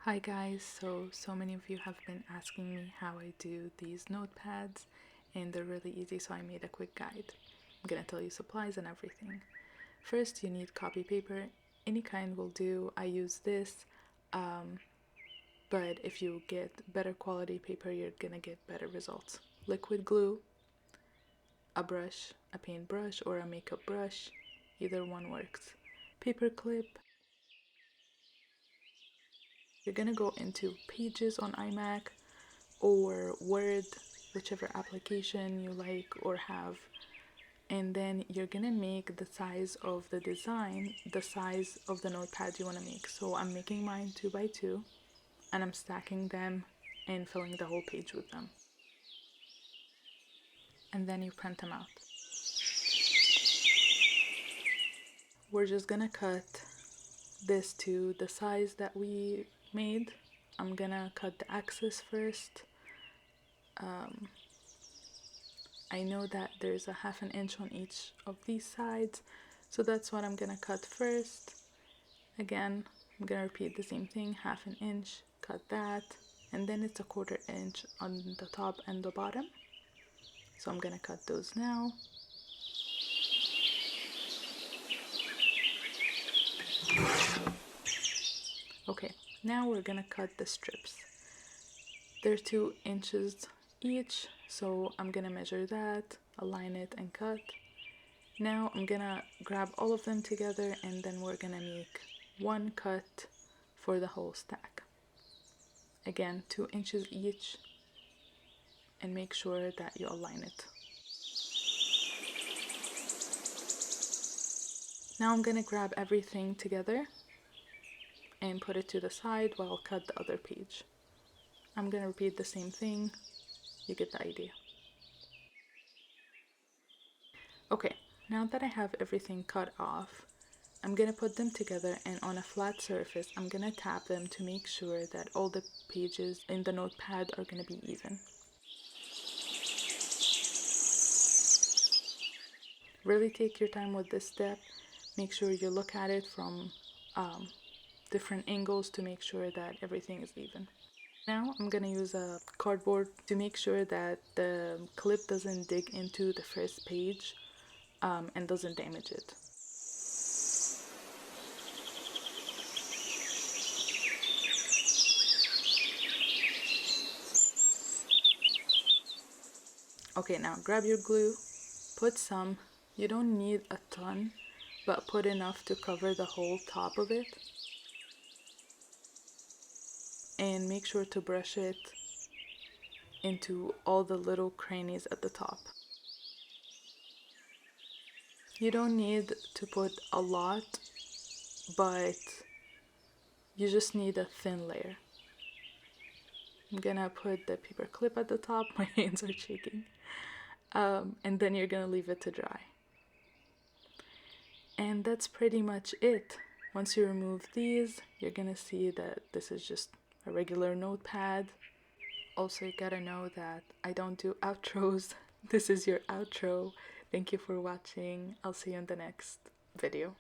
Hi guys, so many of you have been asking me how I do these notepads, and they're really easy, so I made a quick guide. I'm gonna tell you supplies and everything. First, you need copy paper. Any kind will do. I use this, but if you get better quality paper, you're gonna get better results. Liquid glue, a brush, a paintbrush or a makeup brush, either one works. Paper clip. You're gonna go into Pages on iMac or Word, whichever application you like or have, and then you're gonna make the size of the design the size of the notepad you want to make. So I'm making mine 2 by 2 and I'm stacking them and filling the whole page with them, and then you print them out. We're just gonna cut this to the size that we made. I'm gonna cut the axis first. I know that there's a 1/2 inch on each of these sides, so that's what I'm gonna cut first. Again, I'm gonna repeat the same thing, 1/2 inch, cut that, and then it's a 1/4 inch on the top and the bottom. So I'm gonna cut those now. Okay, now we're gonna cut the strips. They're 2 inches each, so I'm gonna measure that, align it, and cut. Now I'm gonna grab all of them together, and then we're gonna make one cut for the whole stack. Again, 2 inches each, and make sure that you align it. Now I'm gonna grab everything together and put it to the side while I'll cut the other page. I'm gonna repeat the same thing, you get the idea. Okay, now that I have everything cut off, I'm gonna put them together, and on a flat surface I'm gonna tap them to make sure that all the pages in the notepad are gonna be even. Really take your time with this step. Make sure you look at it from different angles to make sure that everything is even. Now I'm gonna use a cardboard to make sure that the clip doesn't dig into the first page and doesn't damage it. Okay, now grab your glue, put some, you don't need a ton, but put enough to cover the whole top of it. And make sure to brush it into all the little crannies at the top. You don't need to put a lot, but you just need a thin layer. I'm gonna put the paper clip at the top, my hands are shaking, and then you're gonna leave it to dry. And that's pretty much it. Once you remove these, you're gonna see that this is just a regular notepad. Also, you gotta know that I don't do outros. This is your outro. Thank you for watching. I'll see you in the next video.